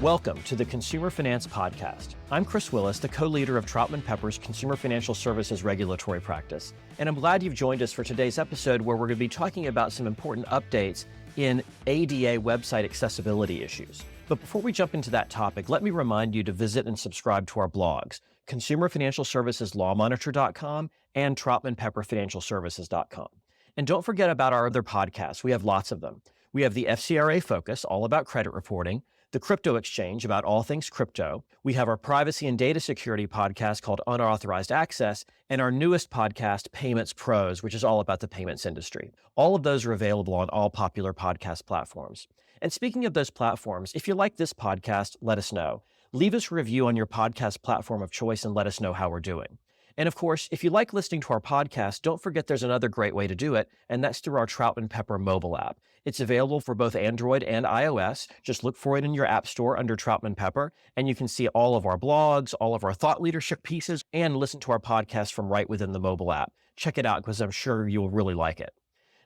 Welcome to the Consumer Finance Podcast. I'm Chris Willis, the co-leader of Troutman Pepper's Consumer Financial Services regulatory practice. And I'm glad you've joined us for today's episode where we're going to be talking about some important updates in ADA website accessibility issues. But before we jump into that topic, let me remind you to visit and subscribe to our blogs, consumerfinancialserviceslawmonitor.com and troutmanpepperfinancialservices.com. And don't forget about our other podcasts. We have lots of them. We have the FCRA Focus, all about credit reporting, the Crypto Exchange, about all things crypto. We have our privacy and data security podcast called Unauthorized Access, and our newest podcast, Payments Pros, which is all about the payments industry. All of those are available on all popular podcast platforms. And speaking of those platforms, if you like this podcast, let us know. Leave us a review on your podcast platform of choice and let us know how we're doing. And of course, if you like listening to our podcast, don't forget there's another great way to do it, and that's through our Troutman Pepper mobile app. It's available for both Android and iOS. Just look for it in your app store under Troutman Pepper, and you can see all of our blogs, all of our thought leadership pieces, and listen to our podcast from right within the mobile app. Check it out because I'm sure you'll really like it.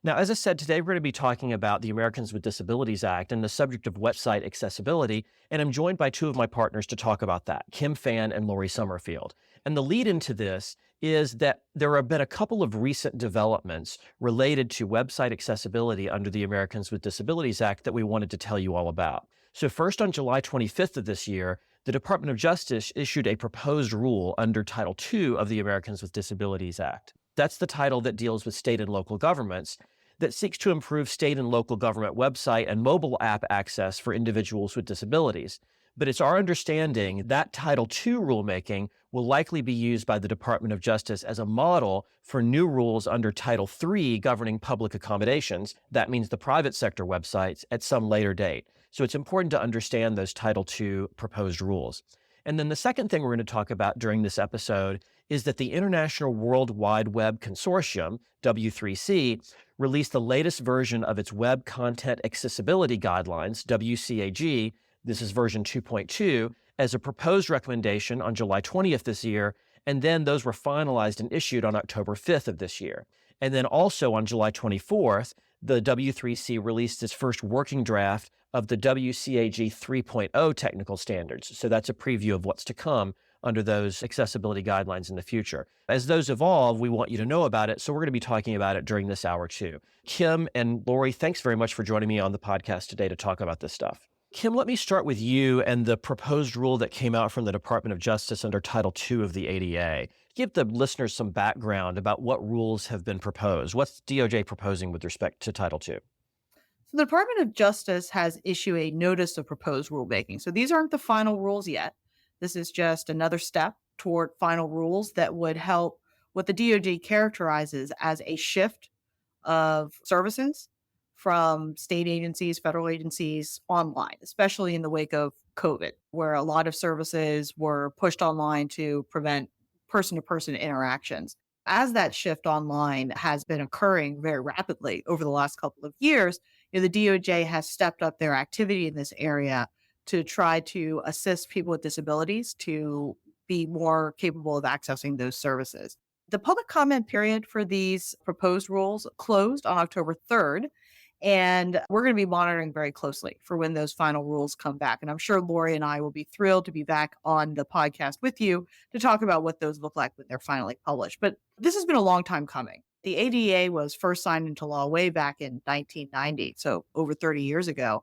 Now, as I said, today we're going to be talking about the Americans with Disabilities Act and the subject of website accessibility, and I'm joined by two of my partners to talk about that, Kim Phan and Lori Summerfield. And the lead into this is that there have been a couple of recent developments related to website accessibility under the Americans with Disabilities Act that we wanted to tell you all about. So first, on July 25th of this year, the Department of Justice issued a proposed rule under Title II of the Americans with Disabilities Act. That's the title that deals with state and local governments that seeks to improve state and local government website and mobile app access for individuals with disabilities. But it's our understanding that Title II rulemaking will likely be used by the Department of Justice as a model for new rules under Title III governing public accommodations. That means the private sector websites at some later date. So it's important to understand those Title II proposed rules. And then the second thing we're going to talk about during this episode is that the International World Wide Web Consortium, W3C, released the latest version of its Web Content Accessibility Guidelines, WCAG. This is version 2.2, as a proposed recommendation on July 20th this year, and then those were finalized and issued on October 5th of this year. And then also on July 24th, the W3C released its first working draft of the WCAG 3.0 technical standards. So that's a preview of what's to come under those accessibility guidelines in the future. As those evolve, we want you to know about it, so we're going to be talking about it during this hour too. Kim and Lori, thanks very much for joining me on the podcast today to talk about this stuff. Kim, let me start with you and the proposed rule that came out from the Department of Justice under Title II of the ADA. Give the listeners some background about what rules have been proposed. What's DOJ proposing with respect to Title II? So the Department of Justice has issued a notice of proposed rulemaking. So these aren't the final rules yet. This is just another step toward final rules that would help what the DOJ characterizes as a shift of services from state agencies, federal agencies online, especially in the wake of COVID, where a lot of services were pushed online to prevent person-to-person interactions. As that shift online has been occurring very rapidly over the last couple of years, the DOJ has stepped up their activity in this area to try to assist people with disabilities to be more capable of accessing those services. The public comment period for these proposed rules closed on October 3rd, and we're going to be monitoring very closely for when those final rules come back. And I'm sure Lori and I will be thrilled to be back on the podcast with you to talk about what those look like when they're finally published. But this has been a long time coming. The ADA was first signed into law way back in 1990, so over 30 years ago.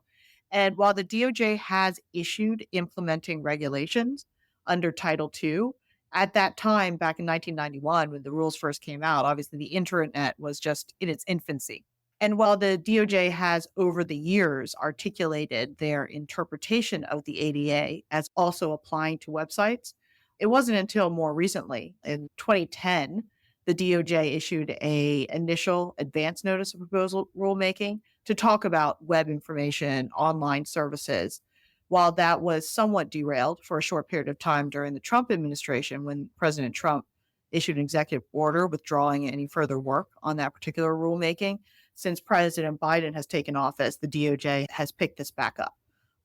And while the DOJ has issued implementing regulations under Title II, at that time, back in 1991, when the rules first came out, obviously the internet was just in its infancy. And while the DOJ has over the years articulated their interpretation of the ADA as also applying to websites, it wasn't until more recently, in 2010, the DOJ issued an initial advance notice of proposal rulemaking to talk about web information, online services. While that was somewhat derailed for a short period of time during the Trump administration, when President Trump issued an executive order withdrawing any further work on that particular rulemaking, since President Biden has taken office, the DOJ has picked this back up.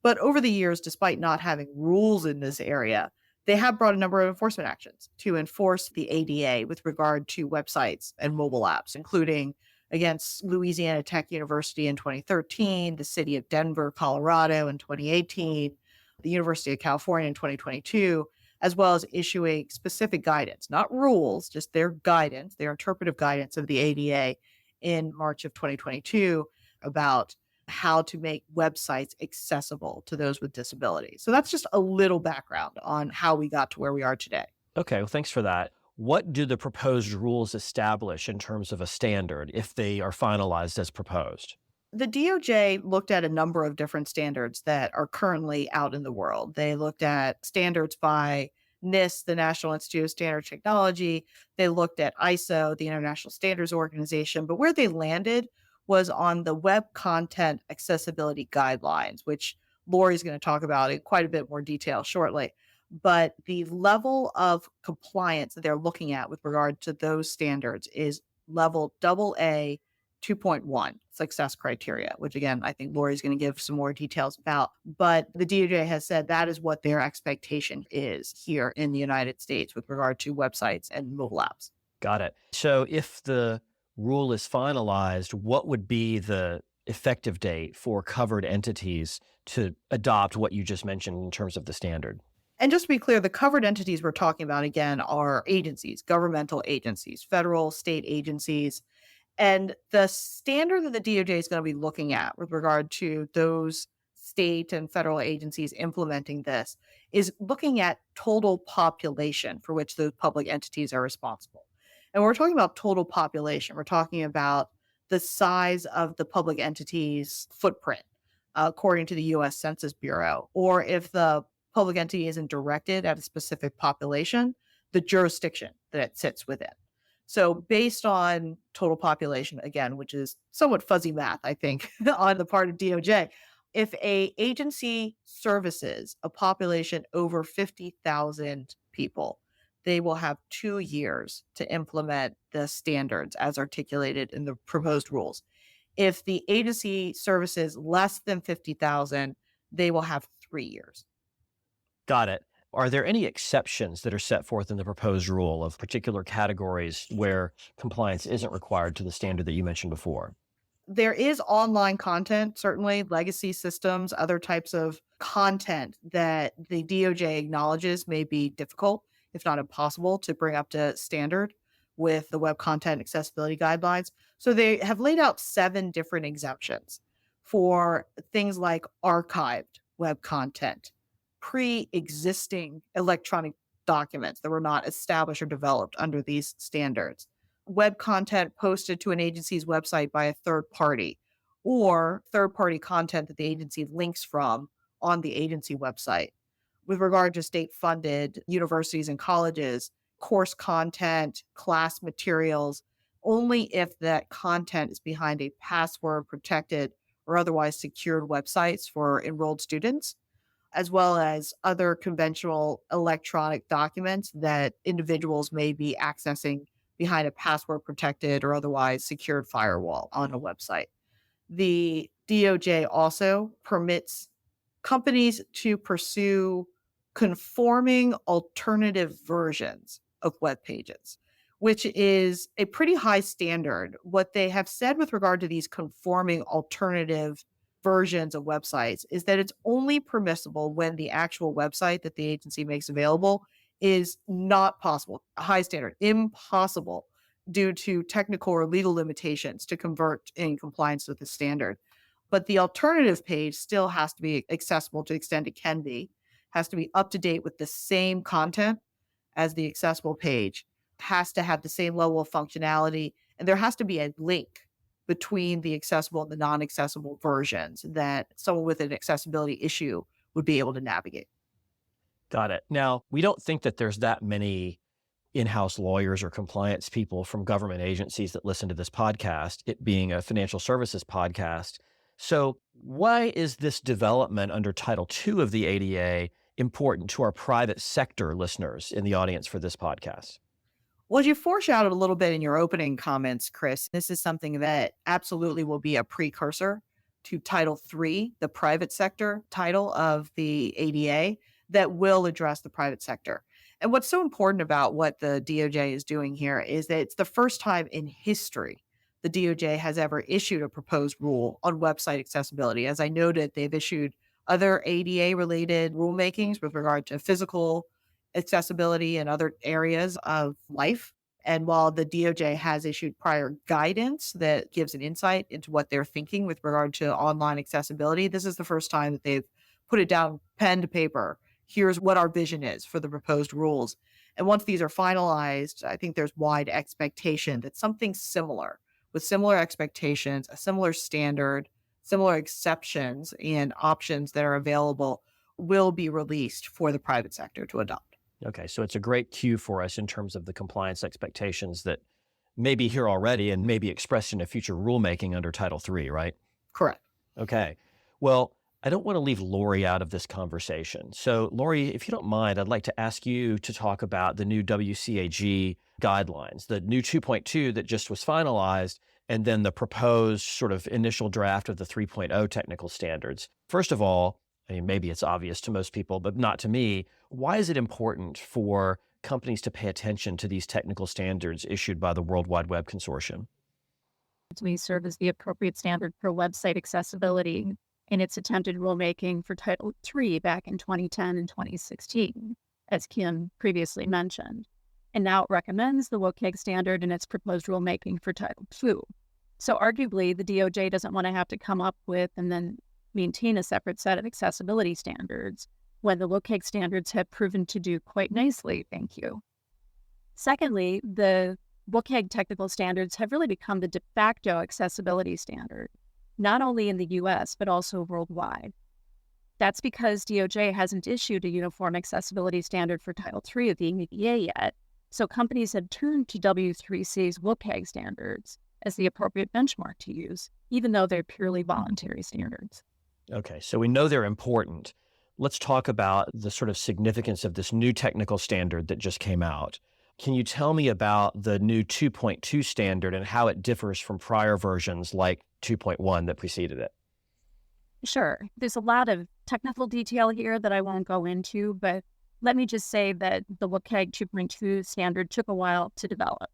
But over the years, despite not having rules in this area, they have brought a number of enforcement actions to enforce the ADA with regard to websites and mobile apps, including against Louisiana Tech University in 2013, the city of Denver, Colorado in 2018, the University of California in 2022, as well as issuing specific guidance, not rules, just their guidance, their interpretive guidance of the ADA in March of 2022 about how to make websites accessible to those with disabilities. So that's just a little background on how we got to where we are today. Okay, well, thanks for that. What do the proposed rules establish in terms of a standard if they are finalized as proposed? The DOJ looked at a number of different standards that are currently out in the world. They looked at standards by NIST, the National Institute of Standard Technology. They looked at ISO, the International Standards Organization. But where they landed was on the Web Content Accessibility Guidelines, which Lori's going to talk about in quite a bit more detail shortly. But the level of compliance that they're looking at with regard to those standards is level AA 2.1 success criteria, which again, I think Lori's going to give some more details about. But the DOJ has said that is what their expectation is here in the United States with regard to websites and mobile apps. Got it. So if the rule is finalized, what would be the effective date for covered entities to adopt what you just mentioned in terms of the standard? And just to be clear, the covered entities we're talking about, again, are agencies, governmental agencies, federal, state agencies. And the standard that the DOJ is going to be looking at with regard to those state and federal agencies implementing this is looking at total population for which those public entities are responsible. And when we're talking about total population, we're talking about the size of the public entity's footprint, according to the US Census Bureau, or if the public entity isn't directed at a specific population, the jurisdiction that it sits within. So based on total population, again, which is somewhat fuzzy math, I think, on the part of DOJ, if a agency services a population over 50,000 people, they will have 2 years to implement the standards as articulated in the proposed rules. If the agency services less than 50,000, they will have 3 years. Got it. Are there any exceptions that are set forth in the proposed rule of particular categories where compliance isn't required to the standard that you mentioned before? There is online content, certainly legacy systems, other types of content that the DOJ acknowledges may be difficult, if not impossible, to bring up to standard with the Web Content Accessibility Guidelines. So they have laid out 7 different exemptions for things like archived web content, pre-existing electronic documents that were not established or developed under these standards, web content posted to an agency's website by a third party, or third-party content that the agency links from on the agency website. With regard to state-funded universities and colleges, course content, class materials, only if that content is behind a password-protected or otherwise secured websites for enrolled students, as well as other conventional electronic documents that individuals may be accessing behind a password protected or otherwise secured firewall on a website. The DOJ also permits companies to pursue conforming alternative versions of web pages, which is a pretty high standard. What they have said with regard to these conforming alternative versions of websites is that it's only permissible when the actual website that the agency makes available is not possible, a high standard, impossible due to technical or legal limitations to convert in compliance with the standard. But the alternative page still has to be accessible to the extent it can be, has to be up to date with the same content as the accessible page, has to have the same level of functionality, and there has to be a link between the accessible and the non-accessible versions that someone with an accessibility issue would be able to navigate. Got it. Now, we don't think that there's that many in-house lawyers or compliance people from government agencies that listen to this podcast, it being a financial services podcast. So why is this development under Title II of the ADA important to our private sector listeners in the audience for this podcast? Well, you foreshadowed a little bit in your opening comments, Chris. This is something that absolutely will be a precursor to Title III, the private sector title of the ADA, that will address the private sector. And what's so important about what the DOJ is doing here is that it's the first time in history the DOJ has ever issued a proposed rule on website accessibility. As I noted, they've issued other ADA related rulemakings with regard to physical accessibility and other areas of life. And while the DOJ has issued prior guidance that gives an insight into what they're thinking with regard to online accessibility, this is the first time that they've put it down pen to paper. Here's what our vision is for the proposed rules. And once these are finalized, I think there's wide expectation that something similar, with similar expectations, a similar standard, similar exceptions and options that are available will be released for the private sector to adopt. Okay, so it's a great cue for us in terms of the compliance expectations that may be here already and may be expressed in a future rulemaking under Title III, right? Correct. Okay. Well, I don't want to leave Lori out of this conversation. So, Lori, if you don't mind, I'd like to ask you to talk about the new WCAG guidelines, the new 2.2 that just was finalized, and then the proposed sort of initial draft of the 3.0 technical standards. First of all, I mean, maybe it's obvious to most people, but not to me. Why is it important for companies to pay attention to these technical standards issued by the World Wide Web Consortium? We serve as the appropriate standard for website accessibility in its attempted rulemaking for Title III back in 2010 and 2016, as Kim previously mentioned. And now it recommends the WCAG standard in its proposed rulemaking for Title II. So arguably, the DOJ doesn't want to have to come up with and then maintain a separate set of accessibility standards when the WCAG standards have proven to do quite nicely, thank you. Secondly, the WCAG technical standards have really become the de facto accessibility standard, not only in the US, but also worldwide. That's because DOJ hasn't issued a uniform accessibility standard for Title III of the EDA yet, so companies have turned to W3C's WCAG standards as the appropriate benchmark to use, even though they're purely voluntary standards. Okay, so we know they're important. Let's talk about the sort of significance of this new technical standard that just came out. Can you tell me about the new 2.2 standard and how it differs from prior versions like 2.1 that preceded it? Sure. There's a lot of technical detail here that I won't go into, but let me just say that the WCAG 2.2 standard took a while to develop.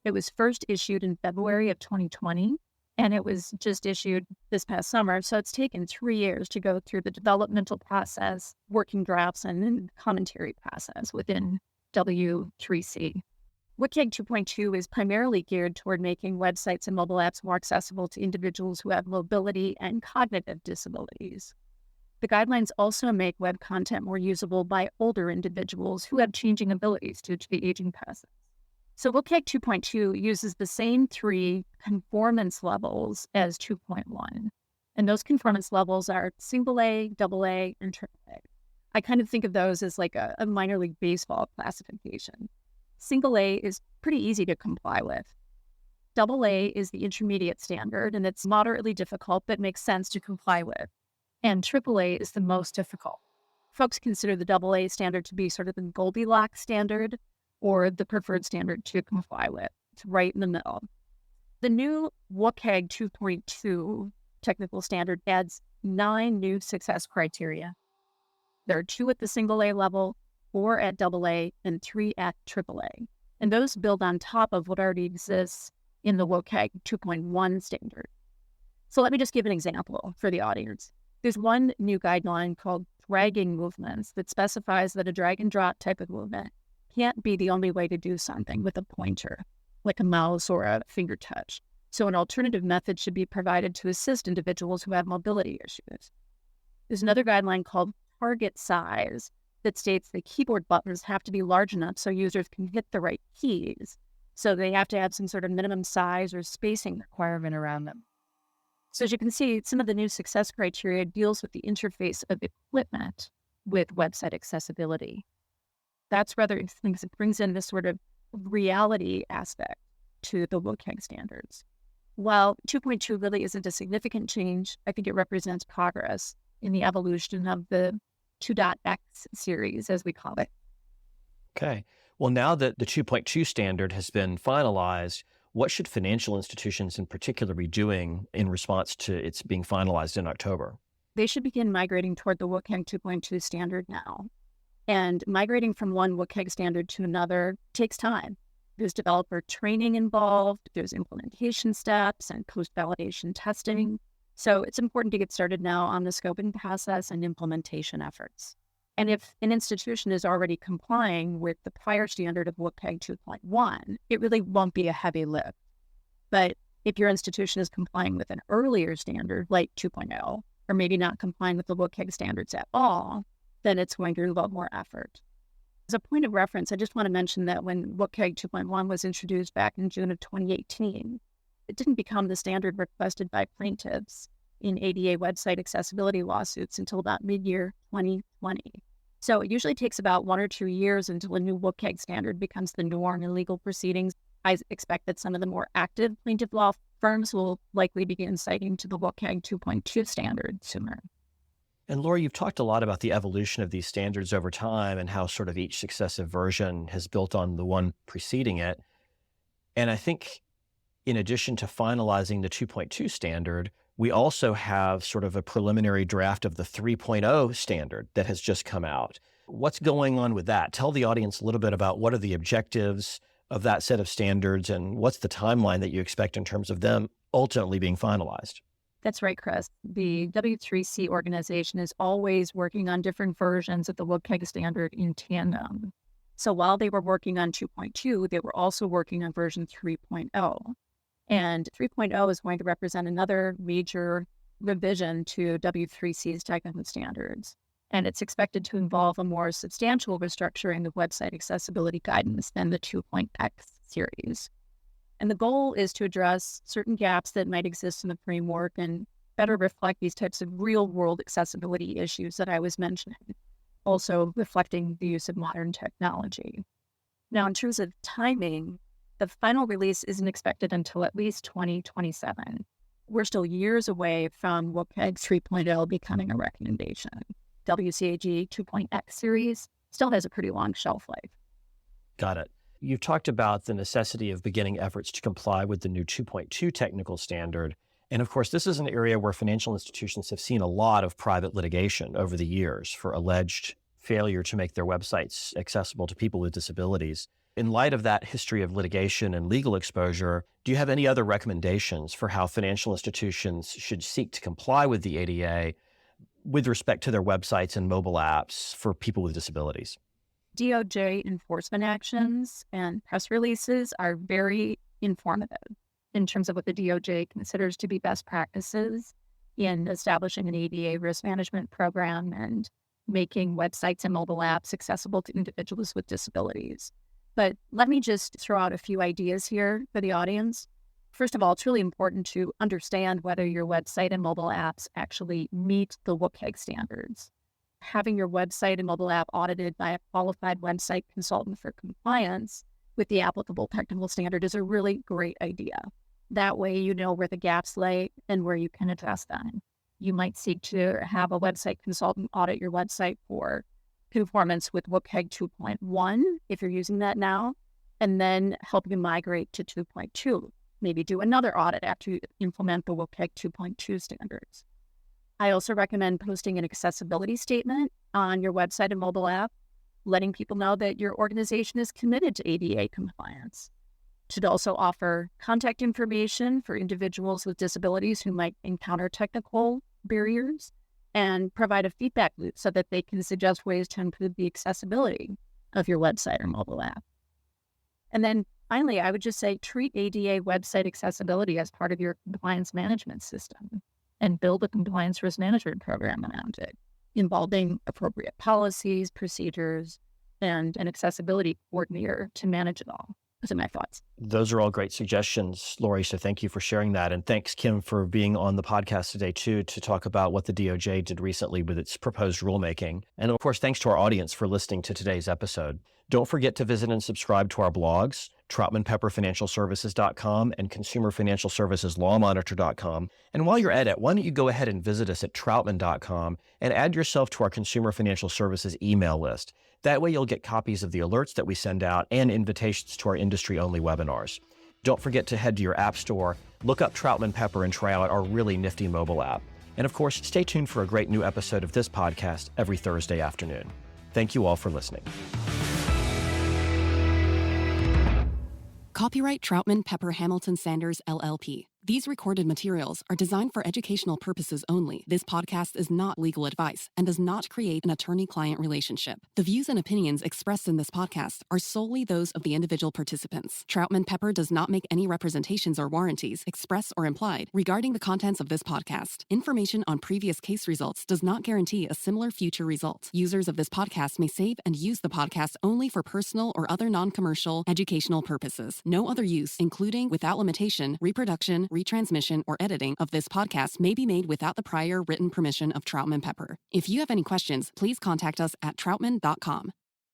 It was first issued in February of 2020, and it was just issued this past summer. So it's taken 3 years to go through the developmental process, working drafts, and then commentary process within W3C. WCAG 2.2 is primarily geared toward making websites and mobile apps more accessible to individuals who have mobility and cognitive disabilities. The guidelines also make web content more usable by older individuals who have changing abilities due to the aging process. So WCAG 2.2 uses the same 3 conformance levels as 2.1. And those conformance levels are single A, double A, and triple A. I kind of think of those as like a minor league baseball classification. Single A is pretty easy to comply with. Double A is the intermediate standard, and it's moderately difficult, but makes sense to comply with. And triple A is the most difficult. Folks consider the double A standard to be sort of the Goldilocks standard or the preferred standard to comply with. It's right in the middle. The new WCAG 2.2 technical standard adds 9 new success criteria. There are 2 at the single A level, 4 at double A, and 3 at triple A. And those build on top of what already exists in the WCAG 2.1 standard. So let me just give an example for the audience. There's one new guideline called dragging movements that specifies that a drag and drop type of movement can't be the only way to do something with a pointer, like a mouse or a finger touch. So an alternative method should be provided to assist individuals who have mobility issues. There's another guideline called target size that states that keyboard buttons have to be large enough so users can hit the right keys. So they have to have some sort of minimum size or spacing requirement around them. So as you can see, some of the new success criteria deals with the interface of equipment with website accessibility. That's rather things that brings in this sort of reality aspect to the WCAG standards. While 2.2 really isn't a significant change, I think it represents progress in the evolution of the 2.x series, as we call it. Okay. Well, now that the 2.2 standard has been finalized, what should financial institutions in particular be doing in response to its being finalized in October? They should begin migrating toward the WCAG 2.2 standard now. And migrating from one WCAG standard to another takes time. There's developer training involved, there's implementation steps and post-validation testing. So it's important to get started now on the scoping process and implementation efforts. And if an institution is already complying with the prior standard of WCAG 2.1, it really won't be a heavy lift. But if your institution is complying with an earlier standard like 2.0, or maybe not complying with the WCAG standards at all, then it's going to involve more effort. As a point of reference, I just want to mention that when WCAG 2.1 was introduced back in June of 2018, it didn't become the standard requested by plaintiffs in ADA website accessibility lawsuits until about mid-year 2020. So it usually takes about 1 or 2 years until a new WCAG standard becomes the norm in legal proceedings. I expect that some of the more active plaintiff law firms will likely begin citing to the WCAG 2.2 standard sooner. And Laura, you've talked a lot about the evolution of these standards over time and how sort of each successive version has built on the one preceding it. And I think in addition to finalizing the 2.2 standard, we also have sort of a preliminary draft of the 3.0 standard that has just come out. What's going on with that? Tell the audience a little bit about what are the objectives of that set of standards and what's the timeline that you expect in terms of them ultimately being finalized. That's right, Chris. The W3C organization is always working on different versions of the WCAG standard in tandem. So while they were working on 2.2, they were also working on version 3.0. And 3.0 is going to represent another major revision to W3C's technical standards. And it's expected to involve a more substantial restructuring of website accessibility guidance than the 2.x series. And the goal is to address certain gaps that might exist in the framework and better reflect these types of real-world accessibility issues that I was mentioning, also reflecting the use of modern technology. Now, in terms of timing, the final release isn't expected until at least 2027. We're still years away from WCAG 3.0 becoming a recommendation. WCAG 2.x series still has a pretty long shelf life. Got it. You've talked about the necessity of beginning efforts to comply with the new 2.2 technical standard. And of course, this is an area where financial institutions have seen a lot of private litigation over the years for alleged failure to make their websites accessible to people with disabilities. In light of that history of litigation and legal exposure, do you have any other recommendations for how financial institutions should seek to comply with the ADA with respect to their websites and mobile apps for people with disabilities? DOJ enforcement actions and press releases are very informative in terms of what the DOJ considers to be best practices in establishing an ADA risk management program and making websites and mobile apps accessible to individuals with disabilities. But let me just throw out a few ideas here for the audience. First of all, it's really important to understand whether your website and mobile apps actually meet the WCAG standards. Having your website and mobile app audited by a qualified website consultant for compliance with the applicable technical standard is a really great idea. That way you know where the gaps lay and where you can address them. You might seek to have a website consultant audit your website for conformance with WCAG 2.1 if you're using that now, and then help you migrate to 2.2. Maybe do another audit after you implement the WCAG 2.2 standards. I also recommend posting an accessibility statement on your website and mobile app, letting people know that your organization is committed to ADA compliance. Should also offer contact information for individuals with disabilities who might encounter technical barriers and provide a feedback loop so that they can suggest ways to improve the accessibility of your website or mobile app. And then finally, I would just say treat ADA website accessibility as part of your compliance management system and build a compliance risk management program around it, involving appropriate policies, procedures, and an accessibility coordinator to manage it all. Those are my thoughts. Those are all great suggestions, Lori. So thank you for sharing that. And thanks, Kim, for being on the podcast today, too, to talk about what the DOJ did recently with its proposed rulemaking. And of course, thanks to our audience for listening to today's episode. Don't forget to visit and subscribe to our blogs, TrautmanPepperFinancialServices.com and ConsumerFinancialServicesLawMonitor.com. And while you're at it, why don't you go ahead and visit us at Troutman.com and add yourself to our Consumer Financial Services email list. That way you'll get copies of the alerts that we send out and invitations to our industry-only webinars. Don't forget to head to your app store, look up Troutman Pepper, and try out our really nifty mobile app. And of course, stay tuned for a great new episode of this podcast every Thursday afternoon. Thank you all for listening. Copyright Troutman Pepper Hamilton Sanders, LLP. These recorded materials are designed for educational purposes only. This podcast is not legal advice and does not create an attorney-client relationship. The views and opinions expressed in this podcast are solely those of the individual participants. Troutman Pepper does not make any representations or warranties, express or implied, regarding the contents of this podcast. Information on previous case results does not guarantee a similar future result. Users of this podcast may save and use the podcast only for personal or other non-commercial educational purposes. No other use, including without limitation, reproduction, retransmission, or editing of this podcast may be made without the prior written permission of Troutman Pepper. If you have any questions, please contact us at troutman.com.